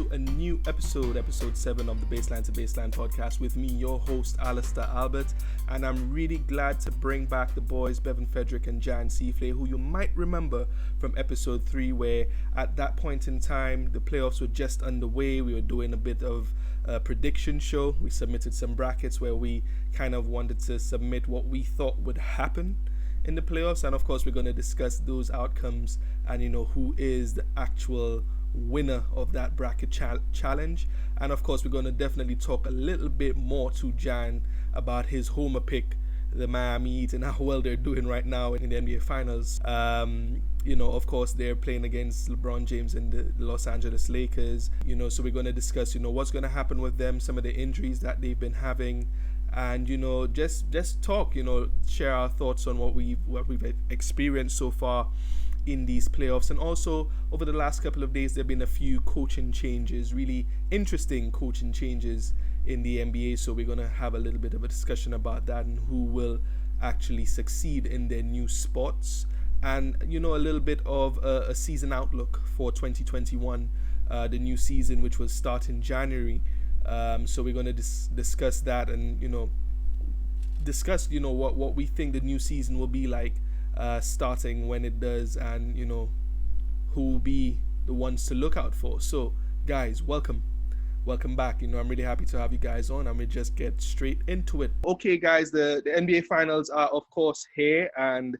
to a new episode 7 of the Baseline to Baseline podcast with me, your host, Alister Albert. And I'm really glad to bring back the boys, Bevan, Frederick, and Jahn, who you might remember from episode 3, where at that point in time, the playoffs were just underway. We were doing a bit of a prediction show. We submitted some brackets where we kind of wanted to submit what we thought would happen in the playoffs, and of course we're going to discuss those outcomes and who is the actual winner of that bracket challenge. And of course we're going to definitely talk a little bit more to Jahn about his homer pick, the Miami Heat, and how well they're doing right now in the NBA Finals. Of course they're playing against LeBron James and the Los Angeles Lakers, so we're going to discuss what's going to happen with them, some of the injuries that they've been having, and just talk, share our thoughts on what we've experienced so far in these playoffs. And also over the last couple of days there have been a few coaching changes, really interesting coaching changes in the NBA, so we're going to have a little bit of a discussion about that and who will actually succeed in their new spots, and a little bit of a season outlook for 2021, the new season, which will start in January. So we're going to discuss that and discuss what we think the new season will be like, starting when it does, and who will be the ones to look out for. So guys, welcome back. I'm really happy to have you guys on, and we just get straight into it. Okay guys, the NBA Finals are of course here, and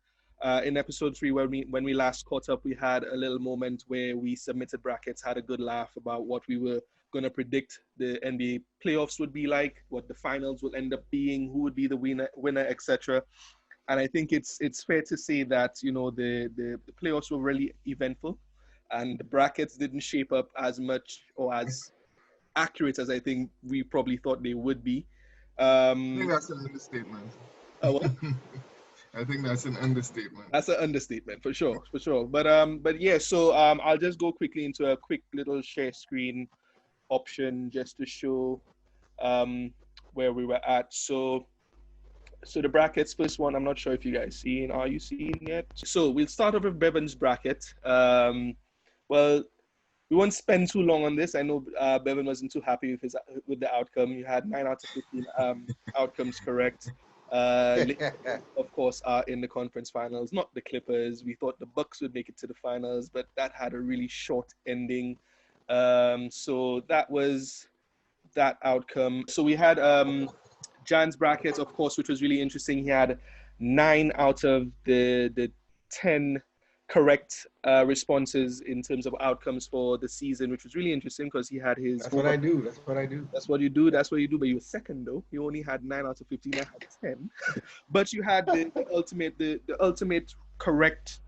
in episode 3 when we last caught up, we had a little moment where we submitted brackets, had a good laugh about what we were going to predict the NBA playoffs would be like, what the finals will end up being, who would be the winner, etc. And I think it's fair to say that the playoffs were really eventful, and the brackets didn't shape up as much or as accurate as I think we probably thought they would be. I think that's an understatement. What? I think that's an understatement. That's an understatement for sure. But yeah. So I'll just go quickly into a quick little share screen option just to show where we were at. So the brackets, first one, I'm not sure if you guys seen. Are you seeing yet? So we'll start off with Bevan's bracket. Well, we won't spend too long on this. I know Bevan wasn't too happy with the outcome. You had 9 out of 15 outcomes correct. Of course, are in the conference finals, not the Clippers. We thought the Bucks would make it to the finals, but that had a really short ending. So that was that outcome. So we had Jahn's bracket, of course, which was really interesting. He had 9 out of the 10 correct responses in terms of outcomes for the season, which was really interesting because he had his... That's what I do. That's what you do. But you were second, though. You only had 9 out of 15. I had 10. But you had the ultimate correct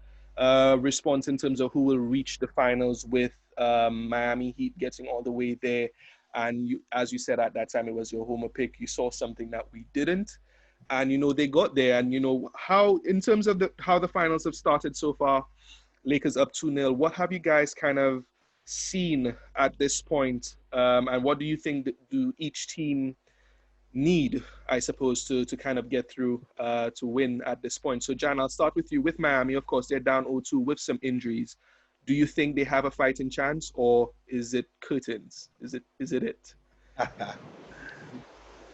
response in terms of who will reach the finals, with Miami Heat getting all the way there. And you, as you said at that time, it was your homer pick. You saw something that we didn't. And, they got there. And, how, in terms of how the finals have started so far, Lakers up 2-0. What have you guys kind of seen at this point? And what do you think do each team need, I suppose, to kind of get through to win at this point? So, Jahn, I'll start with you. With Miami, of course, they're down 0-2 with some injuries. Do you think they have a fighting chance, or is it curtains? Is it?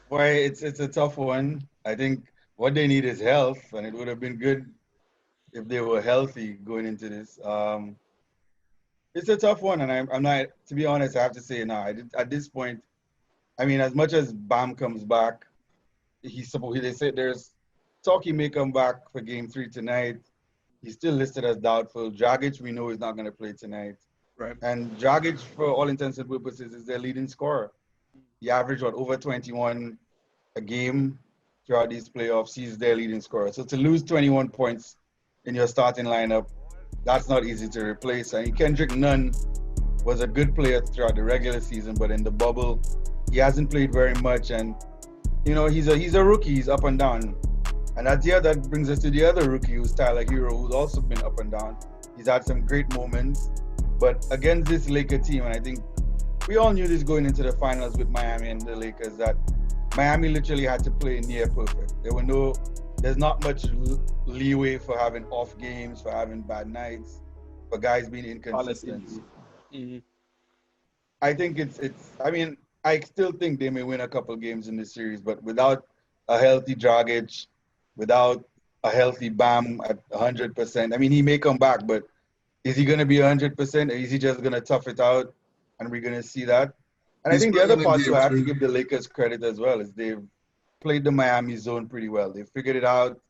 Boy, it's a tough one. I think what they need is health, and it would have been good if they were healthy going into this. It's a tough one, and I'm not, to be honest, I have to say now, at this point, I mean, as much as Bam comes back, they say there's talk he may come back for game 3 tonight. He's still listed as doubtful. Dragic, we know, is not going to play tonight. Right. And Dragic, for all intents and purposes, is their leading scorer. He averaged, over 21 a game throughout these playoffs. He's their leading scorer. So to lose 21 points in your starting lineup, that's not easy to replace. And Kendrick Nunn was a good player throughout the regular season, but in the bubble, he hasn't played very much. And, he's a rookie. He's up and down. And that brings us to the other rookie, who's Tyler Hero, who's also been up and down. He's had some great moments. But against this Laker team, and I think we all knew this going into the finals with Miami and the Lakers, that Miami literally had to play near perfect. There's not much leeway for having off games, for having bad nights, for guys being inconsistent. Mm-hmm. I think I mean, I still think they may win a couple games in this series, but without a healthy Dragic, without a healthy Bam at 100%, I mean, he may come back, but is he going to be 100%, or is he just going to tough it out, and we're going to see that? And I He's think the other playing in part too, game I have to three. give the Lakers credit as well, is they've played the Miami zone pretty well. They figured it out,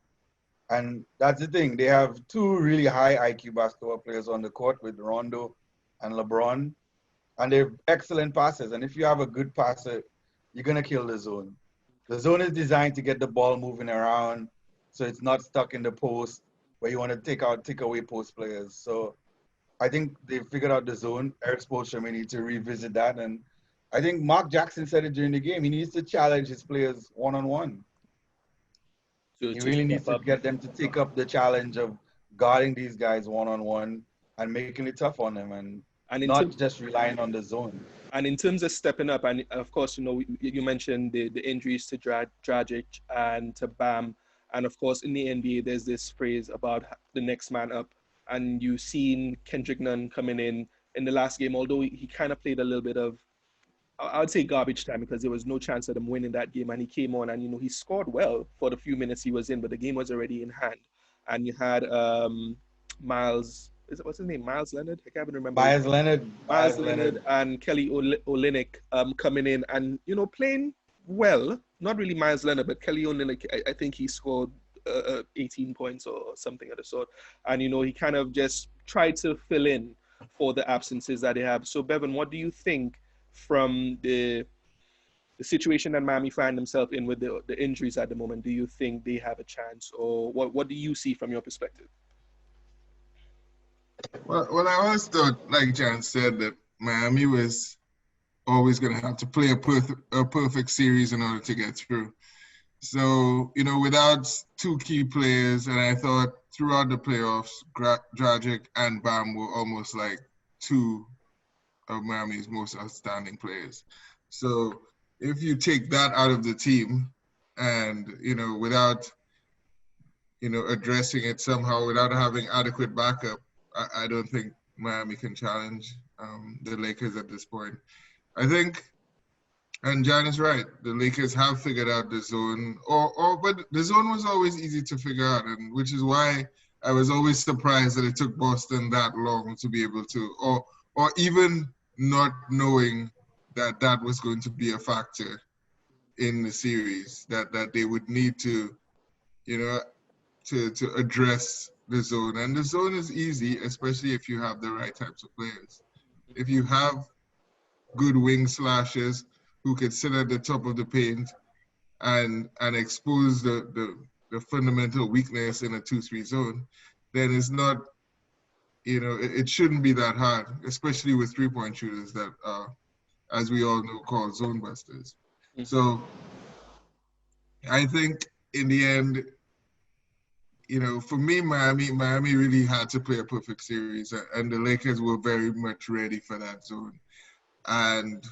and that's the thing. They have two really high IQ basketball players on the court with Rondo and LeBron, and they're excellent passers. And if you have a good passer, you're gonna kill the zone. The zone is designed to get the ball moving around, so it's not stuck in the post where you want to take away post players. So I think they figured out the zone. Eric Spoelstra may need to revisit that, and I think Mark Jackson said it during the game. He needs to challenge his players one on one. He to really step needs to up. get them to take up the challenge of guarding these guys one on one and making it tough on them, and And in not terms just relying on the zone. and in terms of stepping up, and of course, you mentioned the injuries to Dragic and to Bam, and of course, in the NBA, there's this phrase about the next man up, and you've seen Kendrick Nunn coming in the last game, although he kind of played a little bit of, I would say, garbage time, because there was no chance of them winning that game, and he came on and he scored well for the few minutes he was in, but the game was already in hand, and you had Miles. What's his name? Miles Leonard. I can't even remember his Myers name. Leonard, Miles Myers Leonard Leonard. and Kelly Olynyk coming in and playing well. Not really Miles Leonard, but Kelly Olynyk. I think he scored 18 points or something of the sort. And he kind of just tried to fill in for the absences that they have. So Bevan, what do you think from the situation that Miami find themselves in with the injuries at the moment? Do you think they have a chance, or what do you see from your perspective? Well, I always thought, like Jahn said, that Miami was always going to have to play a perfect series in order to get through. So, without two key players, and I thought throughout the playoffs, Dragic and Bam were almost like two of Miami's most outstanding players. So if you take that out of the team and, without, addressing it somehow, without having adequate backup, I don't think Miami can challenge the Lakers at this point. I think, and Jahn is right, the Lakers have figured out the zone, but the zone was always easy to figure out, and which is why I was always surprised that it took Boston that long to be able to, or even not knowing that was going to be a factor in the series, that they would need to, to address the zone. And the zone is easy, especially if you have the right types of players. If you have good wing slashers who can sit at the top of the paint and expose the fundamental weakness in a 2-3 zone, then it's not, it shouldn't be that hard, especially with 3-point shooters that are, as we all know, called zone busters. Mm-hmm. So I think in the end, for me, Miami really had to play a perfect series, and the Lakers were very much ready for that zone. And,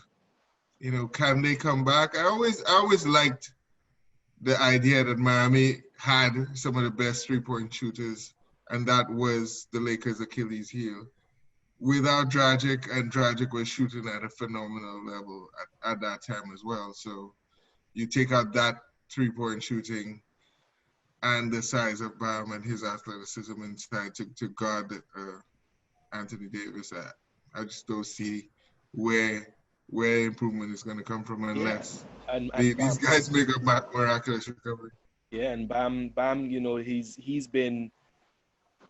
can they come back? I always liked the idea that Miami had some of the best 3-point shooters, and that was the Lakers' Achilles heel. Without Dragic, and Dragic was shooting at a phenomenal level at that time as well. So you take out that 3-point shooting and the size of Bam and his athleticism inside to guard Anthony Davis. I just don't see where improvement is going to come from unless and these guys make a miraculous recovery. Yeah, and Bam, he's been,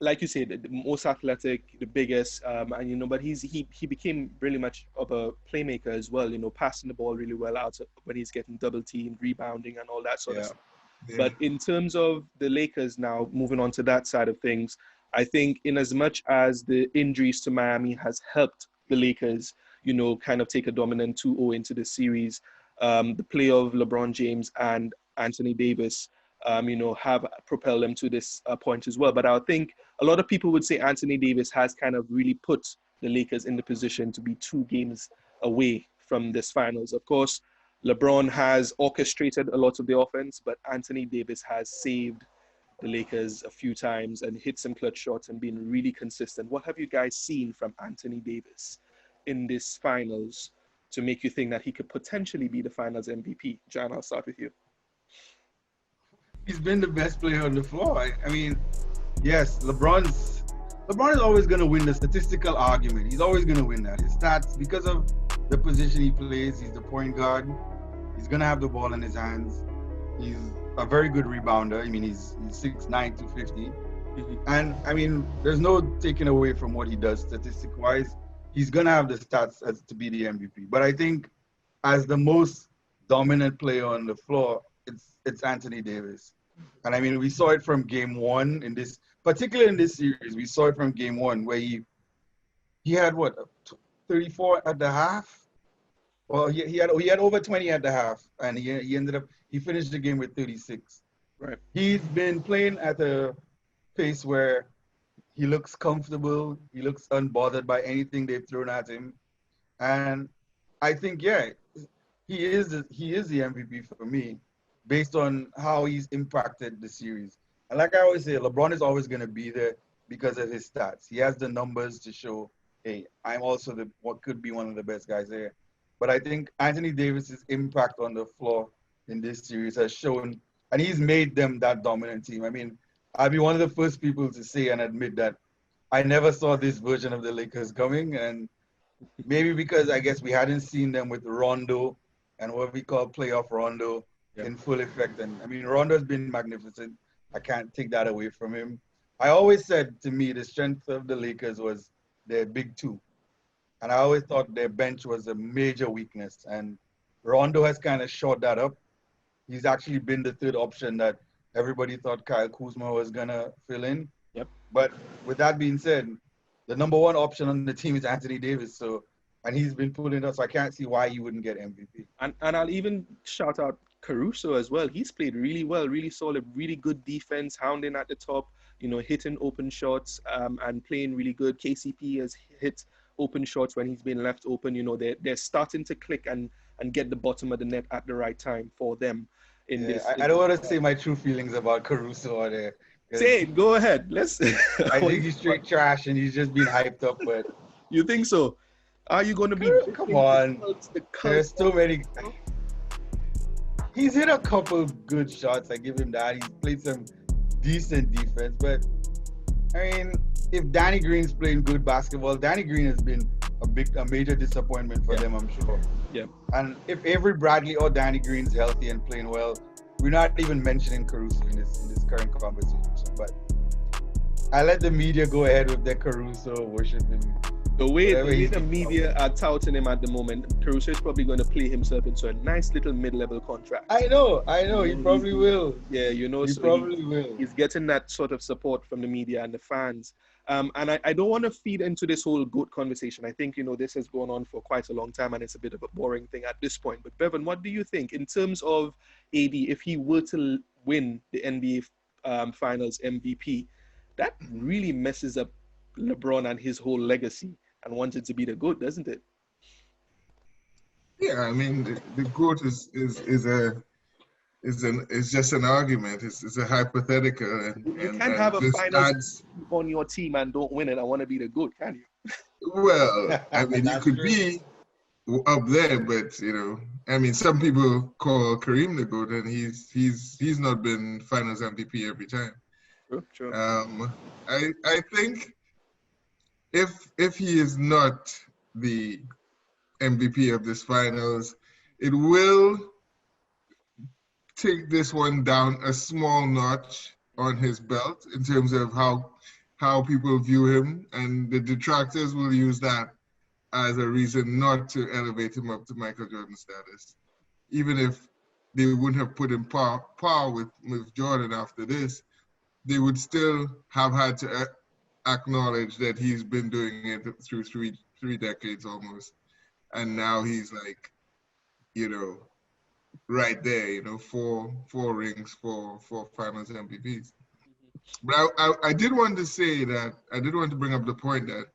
like you said, the most athletic, the biggest, and but he became really much of a playmaker as well. Passing the ball really well out when he's getting double teamed, rebounding, and all that sort of stuff. Yeah. But in terms of the Lakers now, moving on to that side of things, I think in as much as the injuries to Miami has helped the Lakers, kind of take a dominant 2-0 into the series, the play of LeBron James and Anthony Davis, have propelled them to this point as well. But I think a lot of people would say Anthony Davis has kind of really put the Lakers in the position to be 2 games away from this finals. Of course, LeBron has orchestrated a lot of the offense, but Anthony Davis has saved the Lakers a few times and hit some clutch shots and been really consistent. What have you guys seen from Anthony Davis in this finals to make you think that he could potentially be the Finals MVP? Jahn, I'll start with you. He's been the best player on the floor. I mean, yes, LeBron is always going to win the statistical argument. He's always going to win that. His stats, because of the position he plays, he's the point guard. He's going to have the ball in his hands. He's a very good rebounder. I mean, he's 6'9", 250. Mm-hmm. And, I mean, there's no taking away from what he does statistic-wise. He's going to have the stats as to be the MVP. But I think as the most dominant player on the floor, it's Anthony Davis. And, I mean, we saw it from game one in this, particularly in this series. We saw it from game one where he had, 34 at the half? Well, he had over 20 at the half, and he finished the game with 36. Right. He's been playing at a pace where he looks comfortable. He looks unbothered by anything they've thrown at him, and I think he is the MVP for me, based on how he's impacted the series. And like I always say, LeBron is always going to be there because of his stats. He has the numbers to show, hey, I'm also what could be one of the best guys there. But I think Anthony Davis's impact on the floor in this series has shown, and he's made them that dominant team. I mean, I'll be one of the first people to say and admit that I never saw this version of the Lakers coming, and maybe because I guess we hadn't seen them with Rondo and what we call playoff Rondo in full effect. And I mean, Rondo's been magnificent. I can't take that away from him. I always said, to me, the strength of the Lakers was their big two. And I always thought their bench was a major weakness. And Rondo has kind of shot that up. He's actually been the third option that everybody thought Kyle Kuzma was going to fill in. Yep. But with that being said, the number one option on the team is Anthony Davis. And he's been pulling up, so I can't see why he wouldn't get MVP. And I'll even shout out Caruso as well. He's played really well, really solid, really good defense, hounding at the top, hitting open shots, and playing really good. KCP has hit open shots when he's been left open. They're starting to click and get the bottom of the net at the right time for them. I don't want to say my true feelings about Caruso or there. Say it, go ahead. I think he's straight trash and he's just being hyped up. But you think so? Are you going to be? Come on. There's too many. He's hit a couple good shots. I give him that. He's played some decent defense. But, I mean, if Danny Green's playing good basketball, Danny Green has been a major disappointment for them, I'm sure. Yeah. And if Avery Bradley or Danny Green's healthy and playing well, we're not even mentioning Caruso in this current conversation. But I let the media go ahead with their Caruso worshiping. The way the media are touting him at the moment, Caruso is probably going to play himself into a nice little mid-level contract. I know. He probably will. Yeah, he probably will. He's getting that sort of support from the media and the fans. And I don't want to feed into this whole GOAT conversation. I think, this has gone on for quite a long time and it's a bit of a boring thing at this point. But Bevan, what do you think in terms of AD, if he were to win the NBA Finals MVP, that really messes up LeBron and his whole legacy and wanted to be the GOAT, doesn't it? Yeah, I mean, the GOAT is just an argument. It's a hypothetical. You can't have a finals on your team and don't win it. I want to be the GOAT, can you? Well, I mean, you could be up there, but I mean, some people call Kareem the GOAT, and he's not been Finals MVP every time. True. I think if he is not the MVP of this Finals, it will take this one down a small notch on his belt in terms of how people view him, and the detractors will use that as a reason not to elevate him up to Michael Jordan status. Even if they wouldn't have put him par with Jordan after this, they would still have had to acknowledge that he's been doing it through three decades almost. And now he's like, right there, 4 rings, four Finals MVPs. But I did want to bring up the point that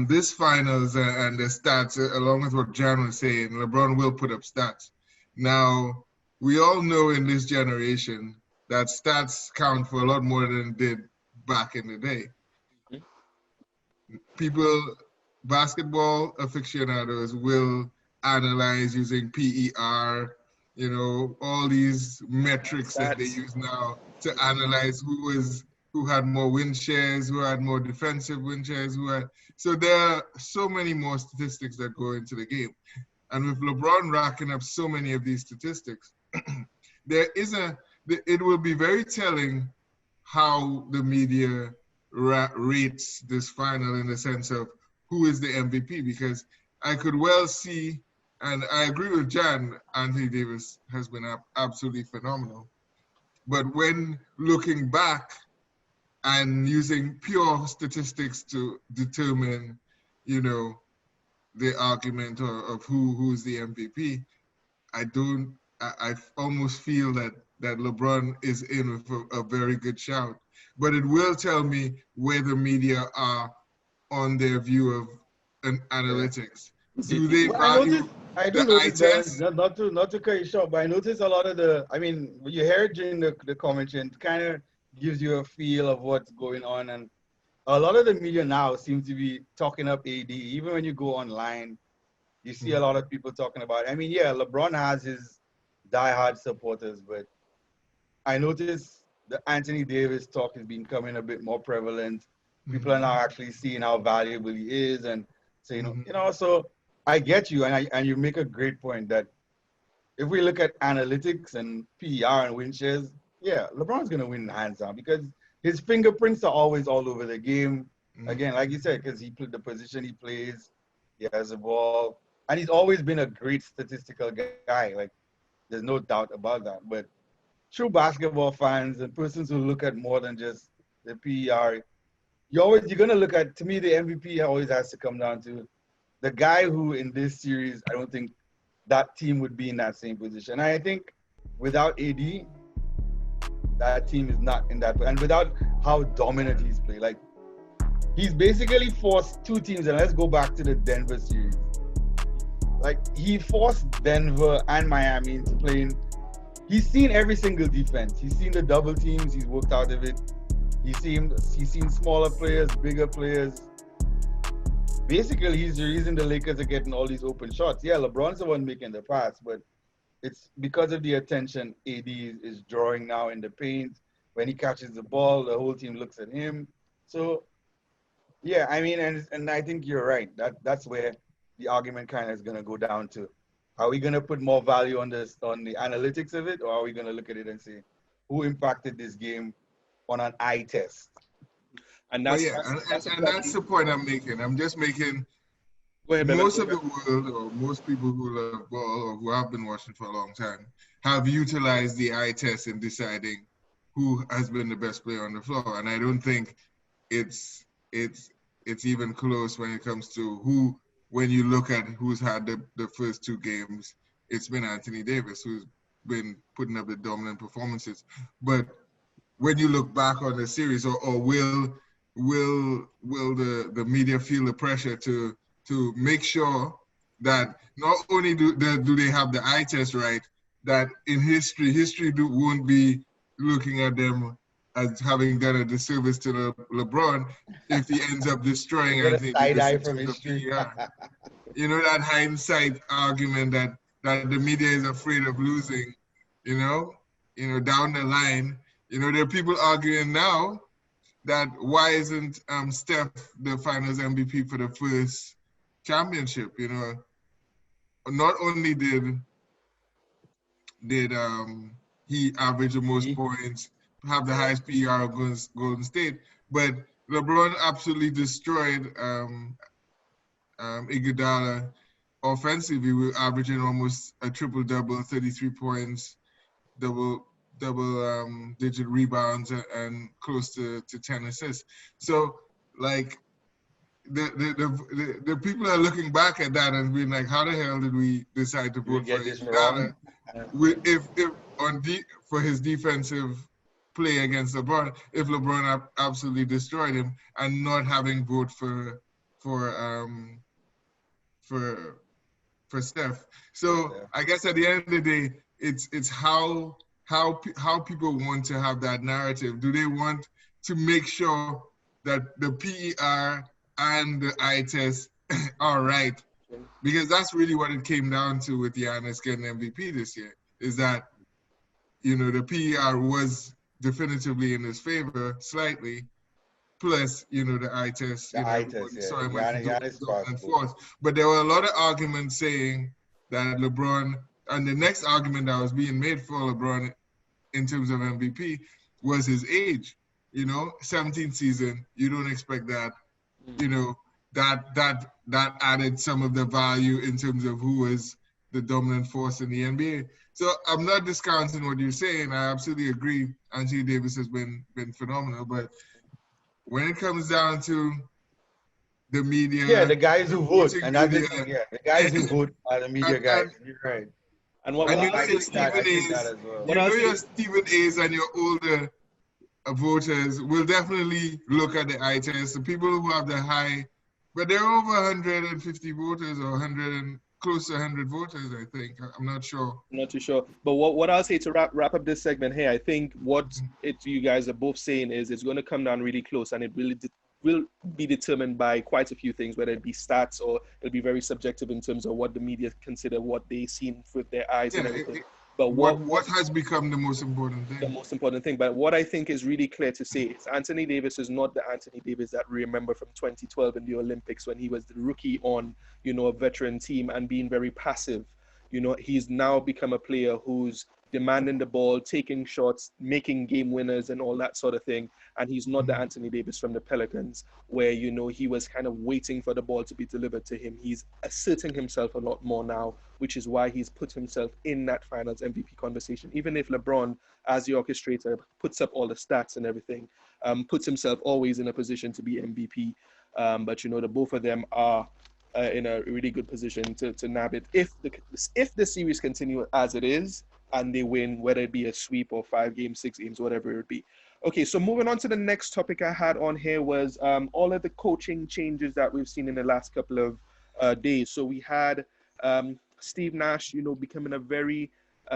this Finals and the stats, along with what Jahn was saying, LeBron will put up stats. Now, we all know in this generation that stats count for a lot more than it did back in the day. People basketball aficionados will analyze using PER, all these metrics that they use now to analyze who had more win shares, who had more defensive win shares, so there are so many more statistics that go into the game. And with LeBron racking up so many of these statistics, it will be very telling how the media rates this final in the sense of who is the MVP, because I could well see, and I agree with Jahn, Anthony Davis has been absolutely phenomenal. But when looking back and using pure statistics to determine, the argument of who's the MVP, I almost feel that LeBron is in with a very good shout. But it will tell me where the media are on their view of analytics. Do they value the eye test? Not to cut you short, but I noticed a lot of when you hear it during the commentary, it kind of gives you a feel of what's going on. And a lot of the media now seems to be talking up AD. Even when you go online, you see a lot of people talking about it. LeBron has his diehard supporters, but I noticed the Anthony Davis talk is becoming a bit more prevalent. People are now actually seeing how valuable he is, and saying, so I get you, and you make a great point that if we look at analytics and PER and win shares, LeBron's gonna win hands down because his fingerprints are always all over the game. Again, like you said, because he played the position he plays, he has the ball, and he's always been a great statistical guy. Like, there's no doubt about that. But true basketball fans and persons who look at more than just the PER, you're gonna look at, to me, the MVP always has to come down to the guy who in this series, I don't think that team would be in that same position. And I think without AD, that team is not in that, and without how dominant he's played, like he's basically forced two teams, and let's go back to the Denver series. Like, he forced Denver and Miami into playing. He's seen every single defense. He's seen the double teams. He's worked out of it. He's seen smaller players, bigger players. Basically, he's the reason the Lakers are getting all these open shots. Yeah, LeBron's the one making the pass, but it's because of the attention AD is drawing now in the paint. When he catches the ball, the whole team looks at him. So, yeah, and I think you're right. That's where the argument kind of is going to go down to. Are we going to put more value on the analytics of it, or are we going to look at it and say, who impacted this game on an eye test? And that's the point I'm making. I'm just making most of the world, or most people who love ball or who have been watching for a long time, have utilized the eye test in deciding who has been the best player on the floor. And I don't think it's even close when it comes to who. When you look at who's had the first two games, it's been Anthony Davis who's been putting up the dominant performances. But when you look back on the series, or will the media feel the pressure to make sure that not only do they have the eye test right, that in history won't be looking at them as having done a disservice to LeBron if he ends up destroying Anthony Davis from history. That hindsight argument that the media is afraid of losing, down the line. There are people arguing now that why isn't Steph the Finals MVP for the first championship? Not only did he average the most points, have the highest PER of Golden State, but LeBron absolutely destroyed Iguodala offensively. We're averaging almost a triple-double, 33 points, double-digit rebounds, and close to 10 assists. So, like, the people are looking back at that and being like, how the hell did we decide to vote for Iguodala for his defensive play against LeBron, if LeBron absolutely destroyed him, and not having vote for Steph. So I guess at the end of the day, it's how people want to have that narrative. Do they want to make sure that the PER and the eye test all right. Because that's really what it came down to with Giannis getting MVP this year, is that, the PER was definitively in his favor, slightly, plus, the eye test, The eye test, everybody yeah. saw him as the Giannis dominant passport. force. But there were a lot of arguments saying that LeBron, and the next argument that was being made for LeBron in terms of MVP was his age. 17th season, you don't expect that, that added some of the value in terms of who is the dominant force in the NBA. So I'm not discounting what you're saying. I absolutely agree. Anthony Davis has been phenomenal, but when it comes down to the media, Yeah, the guys who vote, voting and that's the media, thing. Yeah, the guys who vote are the media guys. You're right. And and I your think that. I Stephen think that A's, as well. your Stephen A's and your older voters will definitely look at the eye test. The people who have the high, but there are over 150 voters or 100 and close to 100 voters, I think. I'm not sure. I'm not too sure. But what I'll say to wrap up this segment here, I think what you guys are both saying is it's going to come down really close, and it really will be determined by quite a few things, whether it be stats or it'll be very subjective in terms of what the media consider what they seen with their eyes and everything. But what has become the most important thing? The most important thing. But what I think is really clear to say is Anthony Davis is not the Anthony Davis that we remember from 2012 in the Olympics when he was the rookie on, a veteran team and being very passive. He's now become a player who's demanding the ball, taking shots, making game winners and all that sort of thing. And he's not the Anthony Davis from the Pelicans where, he was kind of waiting for the ball to be delivered to him. He's asserting himself a lot more now, which is why he's put himself in that finals MVP conversation. Even if LeBron, as the orchestrator, puts up all the stats and everything, puts himself always in a position to be MVP. But, the both of them are in a really good position to nab it. If the series continue as it is, and they win, whether it be a sweep or 5 games, 6 games, whatever it would be. Okay, so moving on to the next topic I had on here was all of the coaching changes that we've seen in the last couple of days. So we had Steve Nash, becoming a very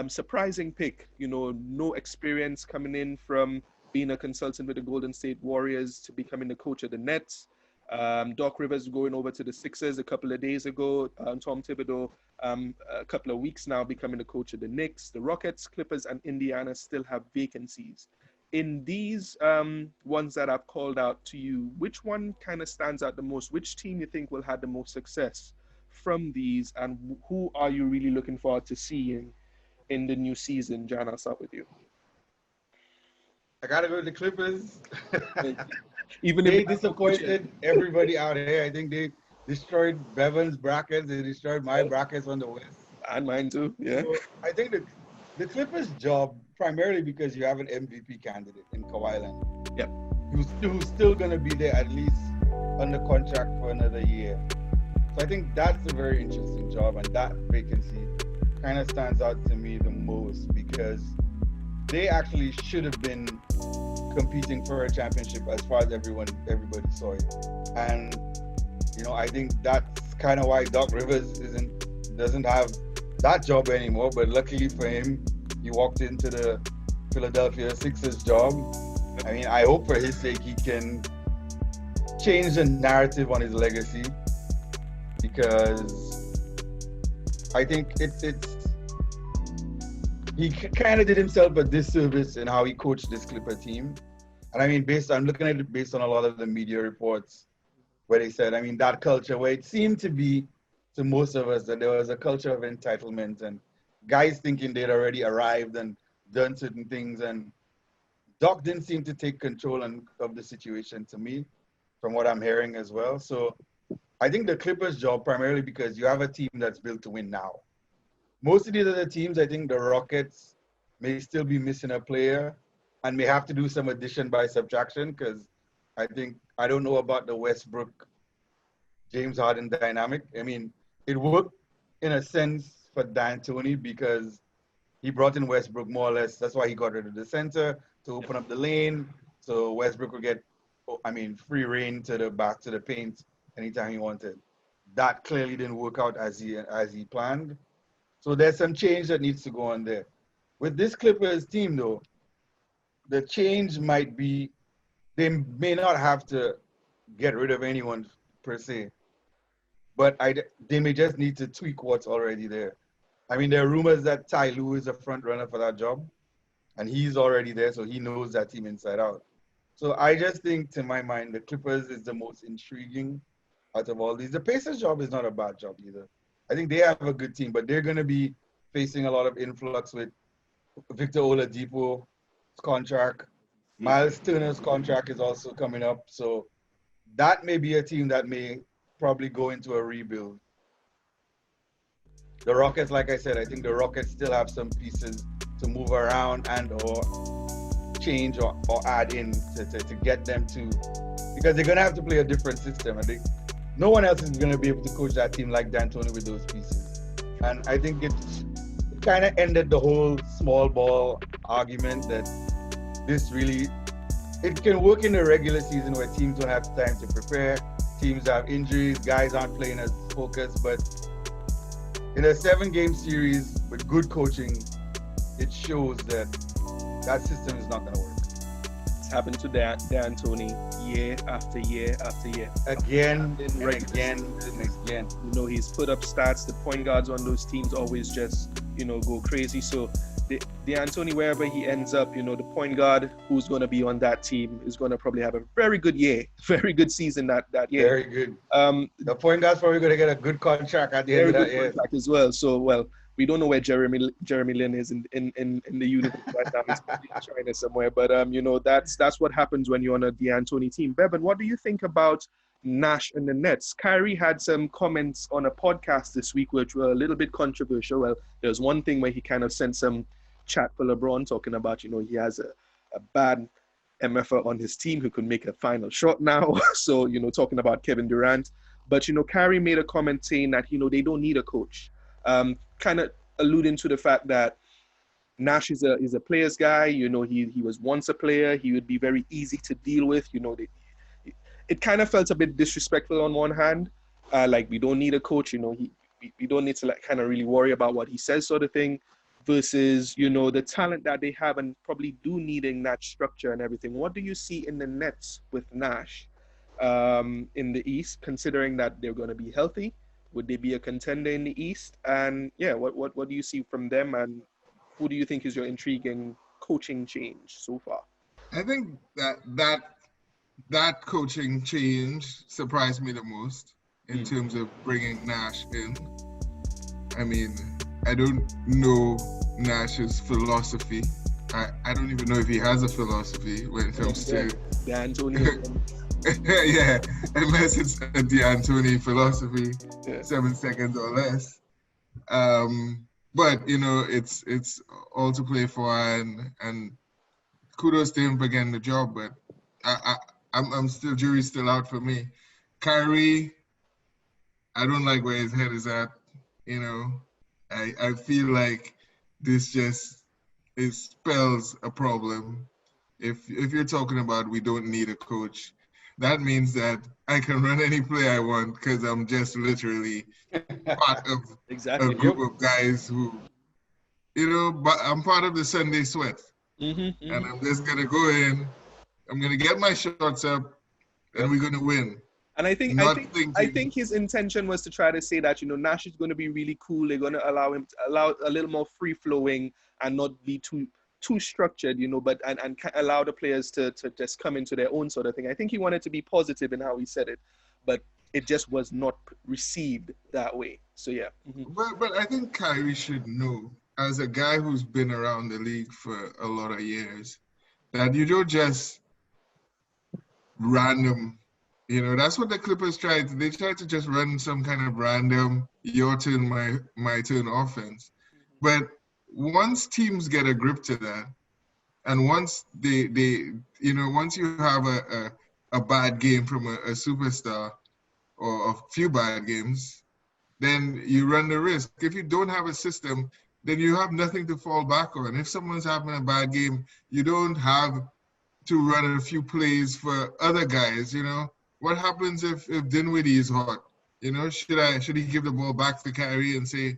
surprising pick. No experience coming in from being a consultant with the Golden State Warriors to becoming the coach of the Nets. Doc Rivers going over to the Sixers a couple of days ago. Tom Thibodeau a couple of weeks now becoming the coach of the Knicks. The Rockets, Clippers, and Indiana still have vacancies. In these ones that I've called out to you, which one kind of stands out the most? Which team you think will have the most success from these, and who are you really looking forward to seeing in the new season? Jahn, I'll start with you. I gotta go with the Clippers. Even they if disappointed everybody out here. I think they destroyed Bevan's brackets. They destroyed my brackets on the West. And mine too, yeah. So I think the Clippers' job, primarily because you have an MVP candidate in Kawhi Leonard. Yep. Who's still going to be there at least under contract for another year. So I think that's a very interesting job, and that vacancy kind of stands out to me the most because they actually should have been competing for a championship as far as everybody saw it. And I think that's kind of why Doc Rivers doesn't have that job anymore. But luckily for him, he walked into the Philadelphia Sixers job. I mean, I hope for his sake he can change the narrative on his legacy, because I think he kind of did himself a disservice in how he coached this Clipper team. And I mean, I'm looking at it based on a lot of the media reports where they said, that culture where it seemed to be to most of us that there was a culture of entitlement and guys thinking they'd already arrived and done certain things. And Doc didn't seem to take control of the situation to me, from what I'm hearing as well. So I think the Clippers' job, primarily because you have a team that's built to win now. Most of these other teams, I think the Rockets may still be missing a player and may have to do some addition by subtraction, because I don't know about the Westbrook James Harden dynamic. I mean, it worked in a sense for D'Antoni because he brought in Westbrook more or less. That's why he got rid of the center to open up the lane, so Westbrook would get, free reign to the paint anytime he wanted. That clearly didn't work out as he planned. So there's some change that needs to go on there. With this Clippers team, though, the change might be they may not have to get rid of anyone per se. but they may just need to tweak what's already there. I mean, there are rumors that Ty Lue is a front runner for that job, and he's already there, so he knows that team inside out. So I just think, to my mind, the Clippers is the most intriguing out of all these. The Pacers job is not a bad job either. I think they have a good team, but they're going to be facing a lot of influx with Victor Oladipo's contract. Miles Turner's contract is also coming up. So that may be a team that may probably go into a rebuild. The Rockets, like I said, I think the Rockets still have some pieces to move around and or change or add in to get them to, because they're going to have to play a different system. I think no one else is going to be able to coach that team like D'Antoni with those pieces. And I think it kind of ended the whole small ball argument that this really, it can work in the regular season where teams don't have time to prepare, teams have injuries, guys aren't playing as focused, but in a 7-game series with good coaching, it shows that that system is not going to work. It's happened to D'Antoni year after year after year. Again and again and again. You know, he's put up stats. The point guards on those teams always just, you know, go crazy. So D'Antoni, wherever he ends up, you know, the point guard who's going to be on that team is going to probably have a very good year, very good season that year. Very good. The point guard's probably going to get a good contract at the end of that year. Contract as well. So, well, we don't know where Jeremy Lin is in the universe right now. He's probably in China somewhere. But, you know, that's what happens when you're on a D'Antoni team. Bevan, what do you think about Nash and the Nets? Kyrie had some comments on a podcast this week which were a little bit controversial. Well, there's one thing where he kind of sent some chat for LeBron talking about, you know, he has a bad MFer on his team who could make a final shot now. So, you know, talking about Kevin Durant. But, you know, Kyrie made a comment saying that, you know, they don't need a coach. Kind of alluding to the fact that Nash is a player's guy. You know, he was once a player. He would be very easy to deal with. You know, it kind of felt a bit disrespectful on one hand. Like, we don't need a coach. You know, we don't need to like kind of really worry about what he says, sort of thing. Versus, you know, the talent that they have and probably do needing that structure and everything. What do you see in the Nets with Nash in the East, considering that they're going to be healthy? Would they be a contender in the East? And yeah, what do you see from them? And who do you think is your intriguing coaching change so far? I think that coaching change surprised me the most in terms of bringing Nash in. I mean, I don't know Nash's philosophy. I don't even know if he has a philosophy when it comes to D'Antoni. yeah, unless it's a D'Antoni philosophy, 7 seconds or less. But you know, it's all to play for, and kudos to him for getting the job. But I'm still, jury's still out for me. Kyrie, I don't like where his head is at. You know, I feel like this just spells a problem. If you're talking about we don't need a coach, that means that I can run any play I want because I'm just literally part of a group of guys who, you know, but I'm part of the Sunday sweat. And I'm just going to go in, I'm going to get my shots up, and we're going to win. And I think his intention was to try to say that, you know, Nash is going to be really cool. They're going to allow a little more free flowing and not be too structured, you know, but and allow the players to just come into their own sort of thing. I think he wanted to be positive in how he said it, but it just was not received that way. So yeah. But I think Kyrie should know, as a guy who's been around the league for a lot of years, that you don't just random. You know, that's what the Clippers tried. They tried to just run some kind of random, your turn, my turn offense. But once teams get a grip to that, and once they you know, once you have a bad game from a superstar or a few bad games, then you run the risk. If you don't have a system, then you have nothing to fall back on. If someone's having a bad game, you don't have to run a few plays for other guys, you know. What happens if Dinwiddie is hot? You know, should he give the ball back to Kyrie and say,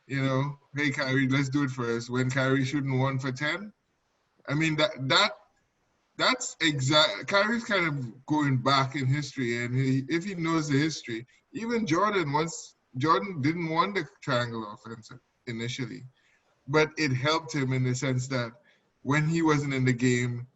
you know, hey Kyrie, let's do it for us when Kyrie shooting 1 for 10? I mean, that that's exact. Kyrie's kind of going back in history, and if he knows the history, even Jordan didn't want the triangle offense initially, but it helped him in the sense that when he wasn't in the game,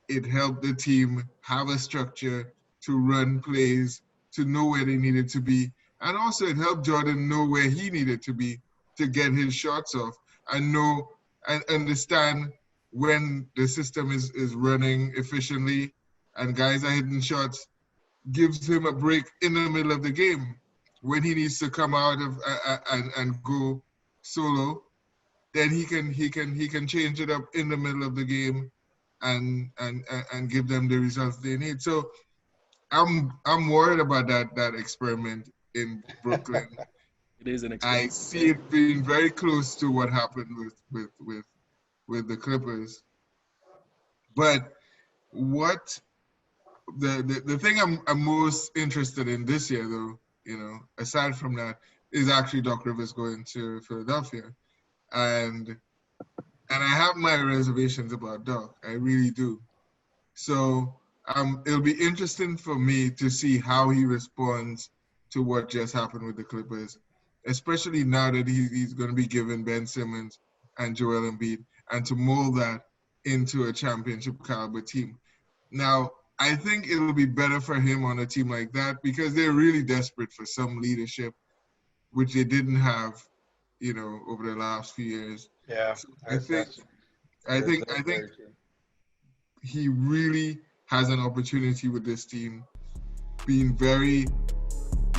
it helped the team have a structure to run plays, to know where they needed to be, and also it helped Jordan know where he needed to be to get his shots off and know and understand when the system is running efficiently and guys are hitting shots, gives him a break in the middle of the game when he needs to come out of and go solo. Then he can change it up in the middle of the game and give them the results they need. So I'm worried about that experiment in Brooklyn. It is an I experiment. see it being very close to what happened with the Clippers. But what the thing I'm most interested in this year, though, aside from that, is actually Doc Rivers going to Philadelphia, and I have my reservations about Doc. I really do. So it'll be interesting for me to see how he responds to what just happened with the Clippers, especially now that he's going to be given Ben Simmons and Joel Embiid, and to mold that into a championship caliber team. Now, I think it'll be better for him on a team like that because they're really desperate for some leadership, which they didn't have, over the last few years. Yeah, So I think that's very true. he really has an opportunity with this team, being very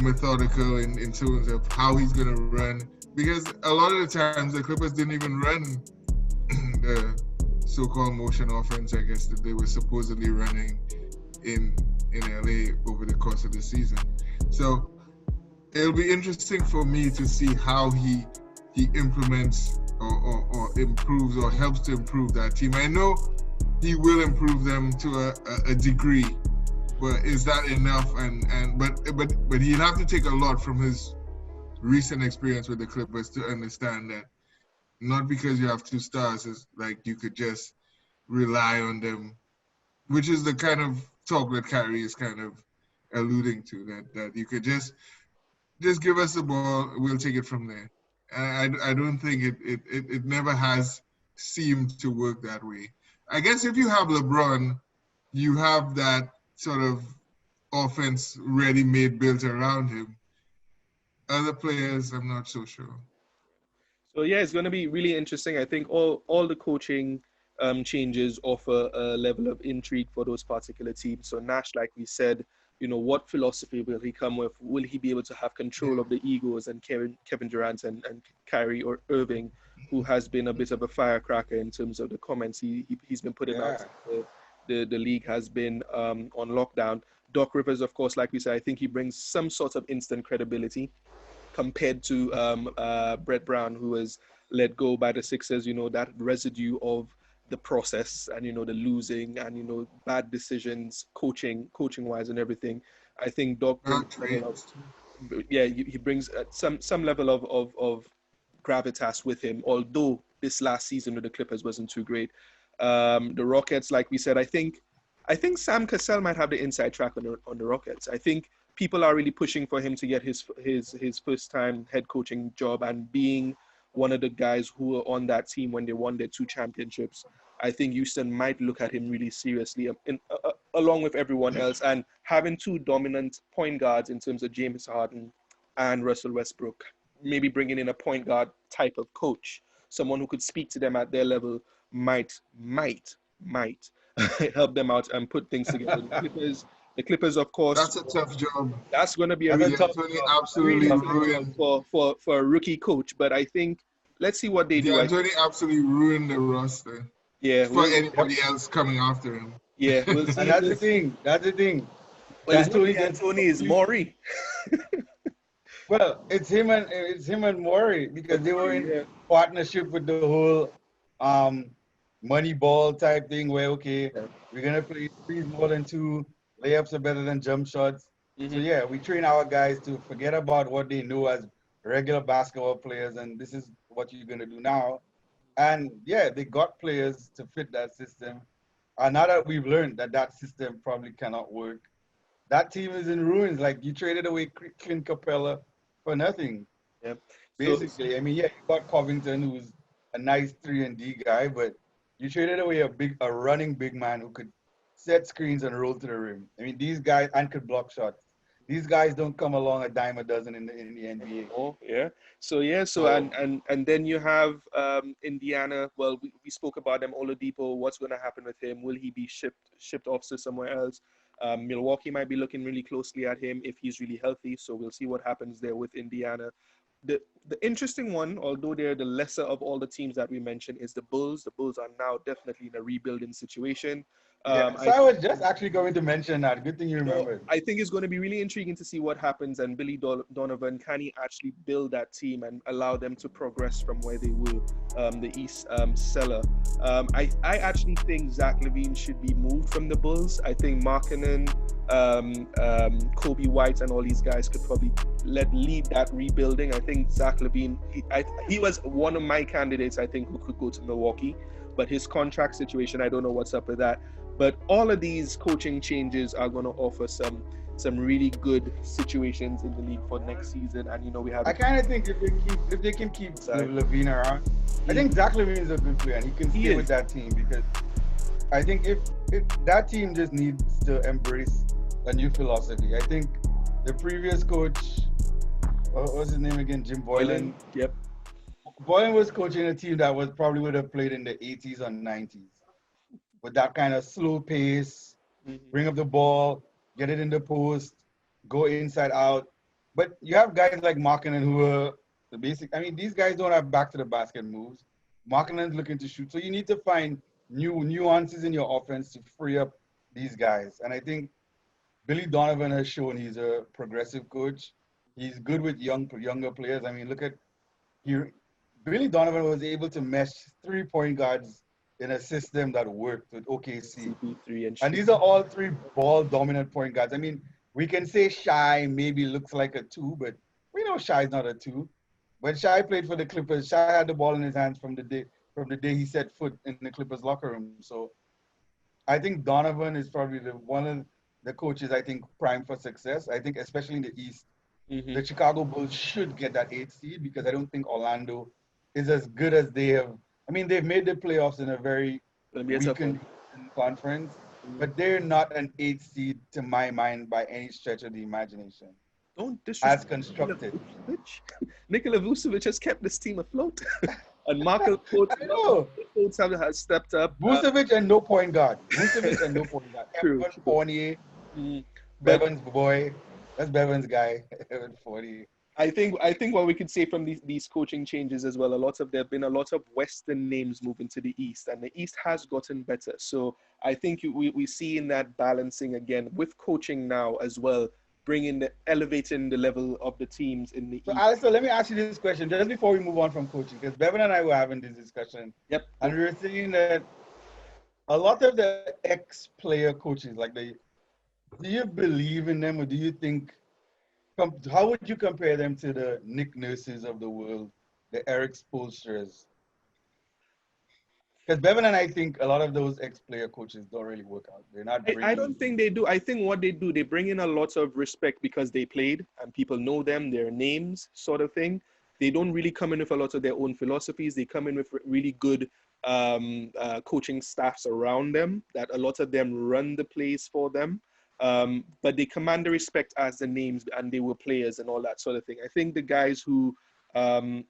methodical in terms of how he's going to run. Because a lot of the times the Clippers didn't even run the so-called motion offense, I guess, that they were supposedly running in LA over the course of the season. So it'll be interesting for me to see how he implements or improves or helps to improve that team. I know he will improve them to a degree, but is that enough? But he'll have to take a lot from his recent experience with the Clippers to understand that not because you have two stars is like you could just rely on them, which is the kind of talk that Kyrie is kind of alluding to, that you could just give us the ball, we'll take it from there. And I don't think it never has seemed to work that way. I guess if you have LeBron, you have that sort of offense ready-made built around him. Other players, I'm not so sure. So yeah, it's going to be really interesting. I think all the coaching changes offer a level of intrigue for those particular teams. So Nash, like we said, what philosophy will he come with? Will he be able to have control of the egos and Kevin Durant and Kyrie or Irving, who has been a bit of a firecracker in terms of the comments he's been putting out. The league has been on lockdown. Doc Rivers, of course, like we said, I think he brings some sort of instant credibility compared to Brett Brown, who was let go by the Sixers. That residue of the process and the losing and bad decisions, coaching wise and everything. I think Doc brings he brings some level of gravitas with him. Although this last season with the Clippers wasn't too great. The Rockets, like we said, I think Sam Cassell might have the inside track on the Rockets. I think people are really pushing for him to get his first time head coaching job, and being one of the guys who were on that team when they won their 2 championships. I think Houston might look at him really seriously, along with everyone else, and having 2 dominant point guards in terms of James Harden and Russell Westbrook. Maybe bringing in a point guard type of coach, someone who could speak to them at their level, might help them out and put things together. The Clippers, of course. That's a tough job. That's going to be a really tough job. Absolutely ruined for a rookie coach. But I think let's see what they do. D'Antoni absolutely ruined the roster. Yeah, for anybody else coming after him. Yeah, we'll see. And that's the thing. Well, D'Antoni is Maury. Well, it's him and Maury, because they were in partnership with the whole money ball type thing where we're gonna play 3 more than 2, layups are better than jump shots. So yeah, we train our guys to forget about what they know as regular basketball players, and this is what you're gonna do now. And yeah, they got players to fit that system. And now that we've learned that that system probably cannot work, that team is in ruins. Like you traded away Clint Capella for nothing, Yeah. So basically. I mean, yeah, you got Covington, who's a nice 3-and-D guy, but you traded away a running big man who could set screens and roll to the rim. I mean, these guys and could block shots. These guys don't come along a dime a dozen in the NBA. oh yeah. So yeah. So So and then you have Indiana. Well, we spoke about them. Oladipo. What's going to happen with him? Will he be shipped off to somewhere else? Milwaukee might be looking really closely at him if he's really healthy. So we'll see what happens there with Indiana. The interesting one, although they're the lesser of all the teams that we mentioned, is the Bulls. The Bulls are now definitely in a rebuilding situation. yeah, so I was just actually going to mention that. Good thing you remembered. I think it's going to be really intriguing to see what happens, and Billy Donovan, can he actually build that team and allow them to progress from where they were, the East cellar. I actually think Zach LaVine should be moved from the Bulls. I think Markkanen, Kobe White, and all these guys could probably lead that rebuilding. I think Zach LaVine, he was one of my candidates, I think, who could go to Milwaukee, but his contract situation, I don't know what's up with that. But all of these coaching changes are going to offer some really good situations in the league for next season. And we have. I kind of think if they can keep LaVine around, I think Zach LaVine is a good player and he can stay with that team, because I think if that team just needs to embrace a new philosophy. I think the previous coach, what was his name again? Jim Boylan. Yep. Boylan was coaching a team that would have played in the 80s or 90s. With that kind of slow pace, bring up the ball, get it in the post, go inside out. But you have guys like Markkanen who are the basic. I mean, these guys don't have back to the basket moves. Markkanen's looking to shoot. So you need to find new nuances in your offense to free up these guys. And I think Billy Donovan has shown he's a progressive coach. He's good with younger players. I mean, look at Billy Donovan was able to mesh 3-point guards in a system that worked with OKC. And these are all 3 ball-dominant point guards. I mean, we can say Shai maybe looks like a 2, but we know Shai's not a 2. When Shai played for the Clippers, Shai had the ball in his hands from the day he set foot in the Clippers locker room. So I think Donovan is probably one of the coaches I think primed for success. I think especially in the East, the Chicago Bulls should get that 8th seed, because I don't think Orlando is as good as they have. I mean, they've made the playoffs in a very weakened conference, but they're not an 8th seed to my mind by any stretch of the imagination. Don't disrespect as constructed. Nikola Vucevic has kept this team afloat. And Markel Coates has stepped up. Vucevic and no point guard. Vucevic and no point guard. True. Fournier, Bevan's boy. That's Bevan's guy. Evan Fournier. I think what we could say from these coaching changes as well, there have been a lot of Western names moving to the East, and the East has gotten better. So I think we see in that balancing again with coaching now as well, elevating the level of the teams in the East. So Alister, let me ask you this question just before we move on from coaching, because Bevan and I were having this discussion. Yep. And we were saying that a lot of the ex-player coaches, do you believe in them, or do you think? How would you compare them to the Nick Nurses of the world, the Eric Spoelstras? Because Bevan and I think a lot of those ex-player coaches don't really work out. They're not. I don't think they do. I think what they do, they bring in a lot of respect because they played and people know them, their names, sort of thing. They don't really come in with a lot of their own philosophies. They come in with really good coaching staffs around them, that a lot of them run the plays for them. But they command the respect as the names and they were players and all that sort of thing. I think the guys who then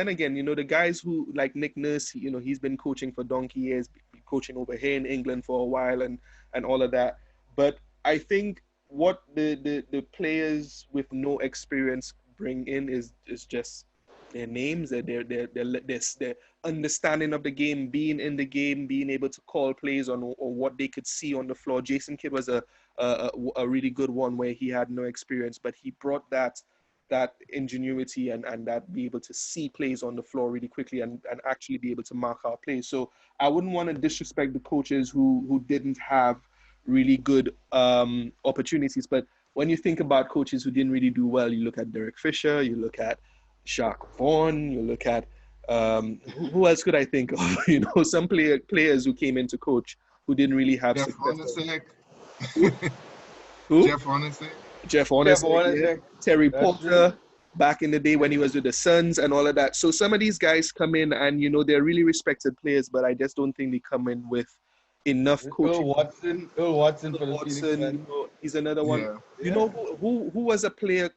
again, the guys who like Nick Nurse, he's been coaching for donkey years, coaching over here in England for a while and all of that. But I think what the players with no experience bring in is just their names, their understanding of the game, being in the game, being able to call plays on or what they could see on the floor. Jason Kidd was a really good one where he had no experience, but he brought that ingenuity and that be able to see plays on the floor really quickly and actually be able to mark our plays. So I wouldn't want to disrespect the coaches who didn't have really good opportunities. But when you think about coaches who didn't really do well, you look at Derek Fisher, you look at Jacques Vaughn, you look at who else could I think of? Some players who came in to coach who didn't really have Jeff success. Hornacek. Who? Jeff Hornacek. Jeff Jeff Hornacek, yeah. Hornacek. Terry That's Porter true. back in the day when he was with the Suns and all of that. So some of these guys come in and, you know, they're really respected players, but I just don't think they come in with enough coaching. Earl Watson for the Phoenix Watson, Suns. you know, he's another one. Yeah. You know who was a player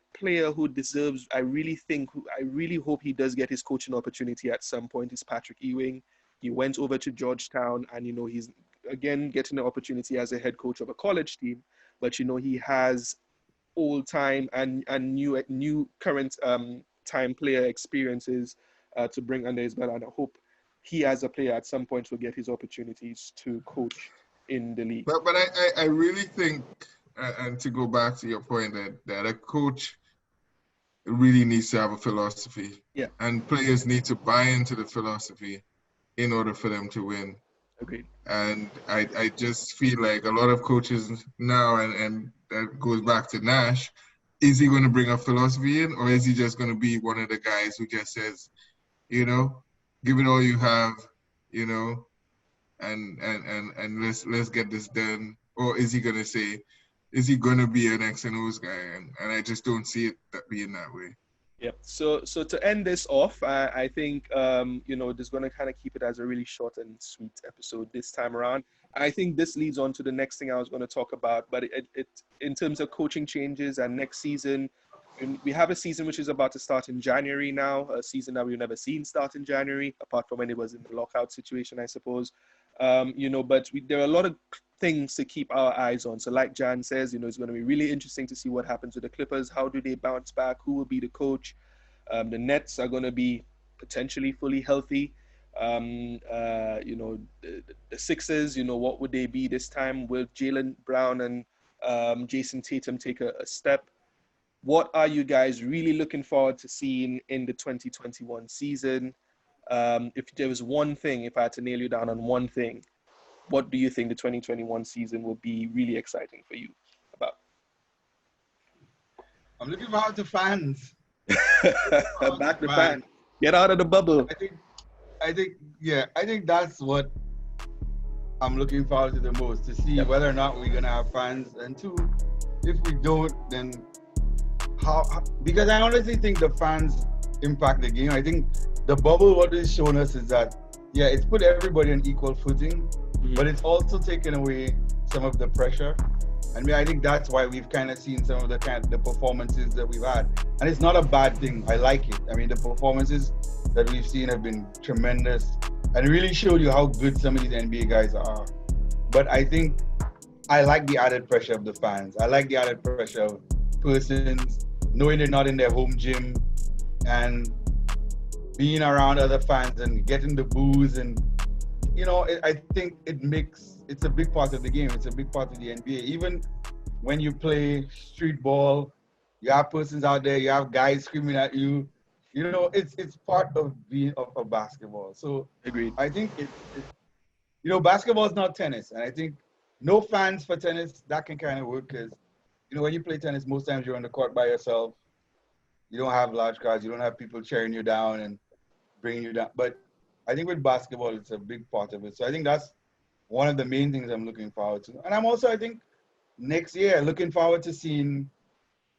who deserves, I really hope he does get his coaching opportunity at some point, is Patrick Ewing. He went over to Georgetown and, you know, he's again getting an opportunity as a head coach of a college team, but, you know, he has old time and new current time player experiences to bring under his belt, and I hope he as a player at some point will get his opportunities to coach in the league. But I really think, and to go back to your point, that a coach really needs to have a philosophy. Yeah. And players need to buy into the philosophy in order for them to win. Agreed. And I just feel like a lot of coaches now, and that goes back to Nash, is he going to bring a philosophy in, or is he just going to be one of the guys who just says, you know, give it all you have, you know, and let's get this done? Or is he going to say, is he going to be an X and O's guy? And I just don't see it being that way. Yep. So to end this off, I think you know, just going to kind of keep it as a really short and sweet episode this time around. I think this leads on to the next thing I was going to talk about, but it in terms of coaching changes and next season, we have a season which is about to start in January now, a season that we've never seen start in January, apart from when it was in the lockout situation, I suppose. You know, but there are a lot of things to keep our eyes on. So like Jahn says, you know, it's going to be really interesting to see what happens with the Clippers. How do they bounce back? Who will be the coach? The Nets are going to be potentially fully healthy. You know, the Sixers, you know, what would they be this time? Will Jaylen Brown and Jason Tatum take a step? What are you guys really looking forward to seeing in the 2021 season? If there was one thing, if I had to nail you down on one thing, what do you think the 2021 season will be really exciting for you about? I'm looking forward to fans. Back to fans. Get out of the bubble. I think that's what I'm looking forward to the most, to see whether or not we're gonna have fans, and two, if we don't, then how, because I honestly think the fans impact the game. I think the bubble, what it's shown us is that, yeah, it's put everybody on equal footing, but it's also taken away some of the pressure. And I think that's why we've kind of seen some of the performances that we've had. And it's not a bad thing. I like it. I mean, the performances that we've seen have been tremendous and really showed you how good some of these NBA guys are. But I think I like the added pressure of the fans. I like the added pressure of persons knowing they're not in their home gym and being around other fans and getting the boos. And, you know, I think it's a big part of the game. It's a big part of the NBA. Even when you play street ball, you have persons out there, you have guys screaming at you. You know, it's part of being of basketball. So Agreed. I think you know, basketball is not tennis. And I think no fans for tennis, that can kind of work, because, you know, when you play tennis, most times you're on the court by yourself. You don't have large crowds. You don't have people cheering you down and bringing you down. But I think with basketball, it's a big part of it. So I think that's one of the main things I'm looking forward to. And I'm also, I think, next year, looking forward to seeing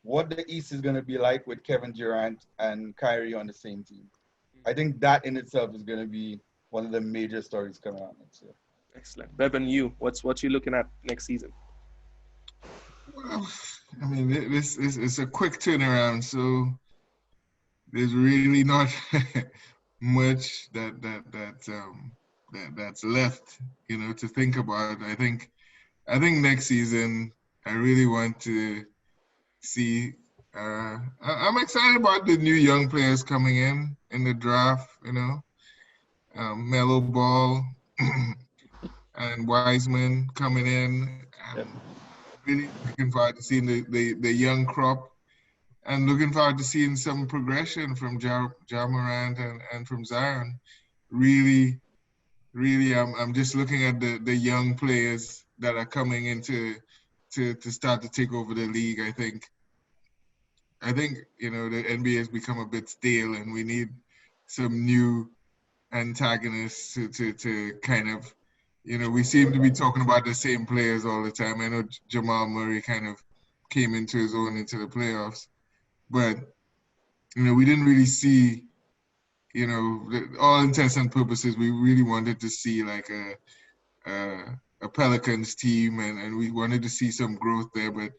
what the East is going to be like with Kevin Durant and Kyrie on the same team. I think that in itself is going to be one of the major stories coming out next year. Excellent. Bevan, what you looking at next season? Well, I mean, it's a quick turnaround, so there's really not much that's left, you know, to think about. I think next season I really want to see. I'm excited about the new young players coming in the draft. You know, LaMelo Ball and Wiseman coming in. Really looking forward to seeing the young crop, and looking forward to seeing some progression from Jahn Morant and from Zion. Really, I'm just looking at the young players that are coming into to start to take over the league. I think you know, the NBA has become a bit stale, and we need some new antagonists to kind of, we seem to be talking about the same players all the time. I know Jamal Murray kind of came into his own into the playoffs, but we didn't really see, all intents and purposes, we really wanted to see like a Pelicans team, and we wanted to see some growth there. But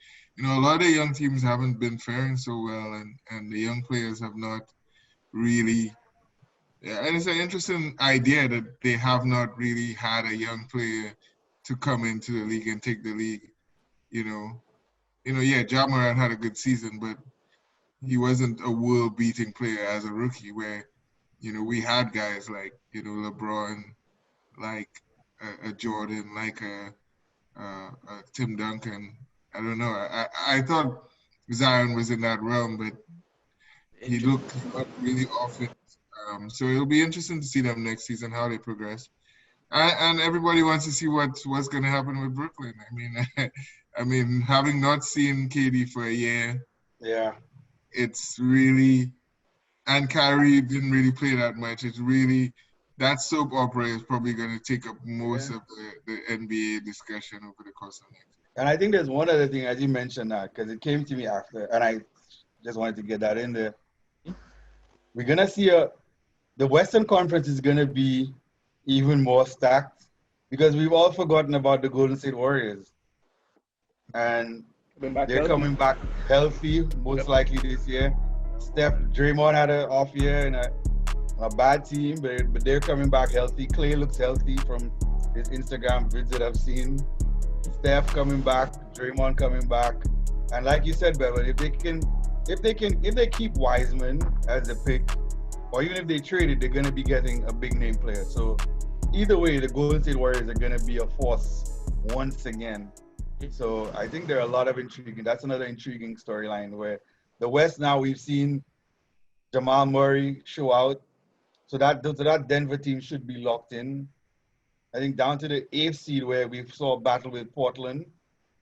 a lot of the young teams haven't been faring so well, and the young players have not really. Yeah, and it's an interesting idea that they have not really had a young player to come into the league and take the league. Yeah, Jahn had a good season, but he wasn't a world-beating player as a rookie. Where we had guys like LeBron, like a Jordan, like a Tim Duncan. I don't know. I thought Zion was in that realm, but he looked not really often. So it'll be interesting to see them next season, how they progress. And everybody wants to see what's going to happen with Brooklyn. I mean, having not seen KD for a year, yeah, it's really, and Kyrie didn't really play that much. It's really, that soap opera is probably going to take up most of the NBA discussion over the course of next year. And I think there's one other thing, as you mentioned that, because it came to me after, and I just wanted to get that in there. We're going to see the Western Conference is going to be even more stacked because we've all forgotten about the Golden State Warriors. And they're coming back healthy, most likely this year. Draymond had an off year and a bad team, but they're coming back healthy. Clay looks healthy from his Instagram vids that I've seen. Steph coming back, Draymond coming back. And like you said, Bevan, if they keep Wiseman as the pick, or even if they trade it, they're going to be getting a big name player. So either way, the Golden State Warriors are going to be a force once again. So I think there are a lot of intriguing. That's another intriguing storyline where the West now we've seen Jamal Murray show out. So that Denver team should be locked in. I think down to the 8th seed where we saw a battle with Portland.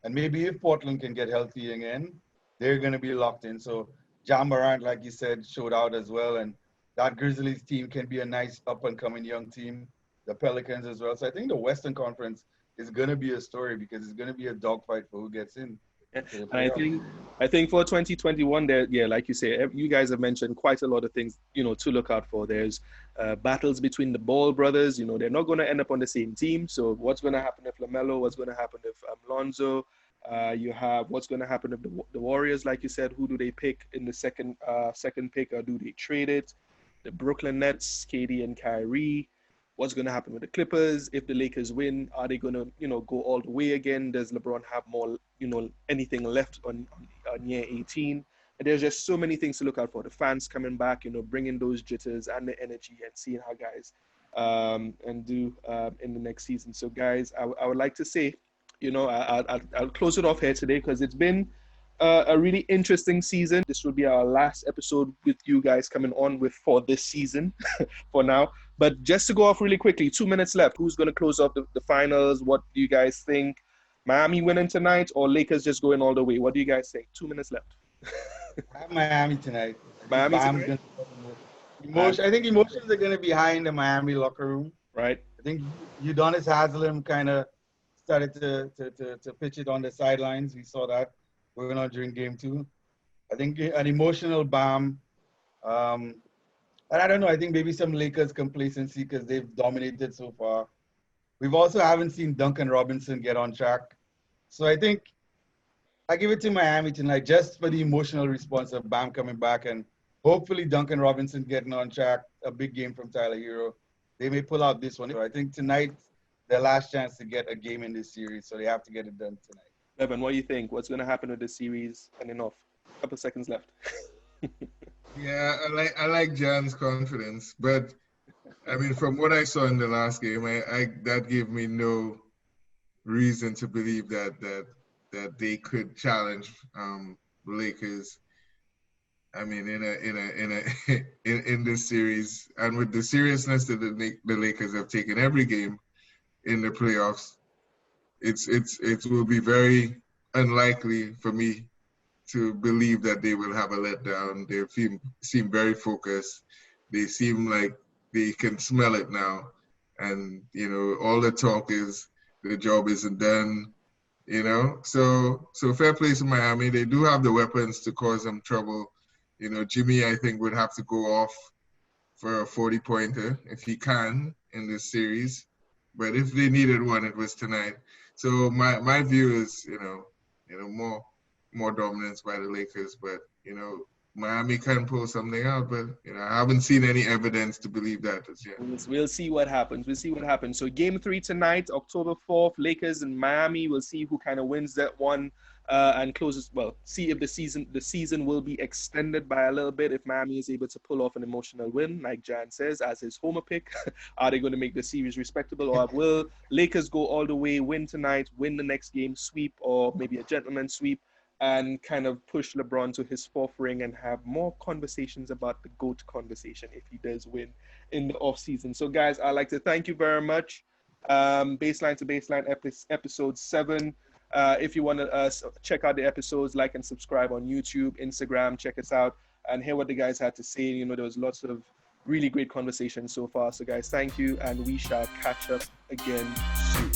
And maybe if Portland can get healthy again, they're going to be locked in. So Jahn Morant, like you said, showed out as well. And that Grizzlies team can be a nice up-and-coming young team. The Pelicans as well. So I think the Western Conference is going to be a story because it's going to be a dogfight for who gets in. And I think for 2021, there, like you say, you guys have mentioned quite a lot of things, to look out for. There's battles between the Ball brothers. They're not going to end up on the same team. So what's going to happen if LaMelo? What's going to happen if Lonzo? You have what's going to happen if the Warriors, like you said, who do they pick in the second pick, or do they trade it? The Brooklyn Nets, KD and Kyrie. What's going to happen with the Clippers? If the Lakers win, are they going to, go all the way again? Does LeBron have more, anything left on year 18? And there's just so many things to look out for. The fans coming back, bringing those jitters and the energy and seeing how guys and do in the next season. So, guys, I would like to say, I'll close it off here today because it's been a really interesting season. This will be our last episode with you guys coming on for this season for now. But just to go off really quickly, 2 minutes left. Who's going to close off the finals? What do you guys think? Miami winning tonight or Lakers just going all the way? What do you guys think? 2 minutes left. I have Miami tonight. Miami tonight? I think emotions are going to be high in the Miami locker room. Right. I think Udonis Haslem kind of started to pitch it on the sidelines. We saw that going on during game 2. I think an emotional Bam. And I don't know, I think maybe some Lakers complacency because they've dominated so far. We've also haven't seen Duncan Robinson get on track. So I think I give it to Miami tonight just for the emotional response of Bam coming back and hopefully Duncan Robinson getting on track, a big game from Tyler Hero. They may pull out this one. So I think tonight, their last chance to get a game in this series, so they have to get it done tonight. Bevan, what do you think? What's going to happen with this series? Ending off. A couple seconds left. Yeah, I like John's confidence, but I mean, from what I saw in the last game, that gave me no reason to believe that they could challenge Lakers. I mean, in this series, and with the seriousness that the Lakers have taken every game in the playoffs, it will be very unlikely for me to believe that they will have a letdown. They seem very focused. They seem like they can smell it now. and all the talk is the job isn't done. So fair play to Miami. They do have the weapons to cause them trouble. Jimmy, I think, would have to go off for a 40-pointer if he can in this series. But if they needed one, it was tonight. So my view is, more dominance by the Lakers. But, Miami can pull something out. But, I haven't seen any evidence to believe that as yet. We'll see what happens. So Game 3 tonight, October 4th, Lakers and Miami. We'll see who kind of wins that one. And closes. Well, see if the season will be extended by a little bit if Miami is able to pull off an emotional win, like Jahn says, as his homer pick. Are they going to make the series respectable, or will Lakers go all the way, win tonight, win the next game, sweep, or maybe a gentleman sweep, and kind of push LeBron to his fourth ring and have more conversations about the GOAT conversation if he does win in the offseason. So, guys, I'd like to thank you very much. Baseline to Baseline, episode 7. If you want to check out the episodes, like and subscribe on YouTube, Instagram, check us out and hear what the guys had to say. There was lots of really great conversations so far. So guys, thank you, and we shall catch up again soon.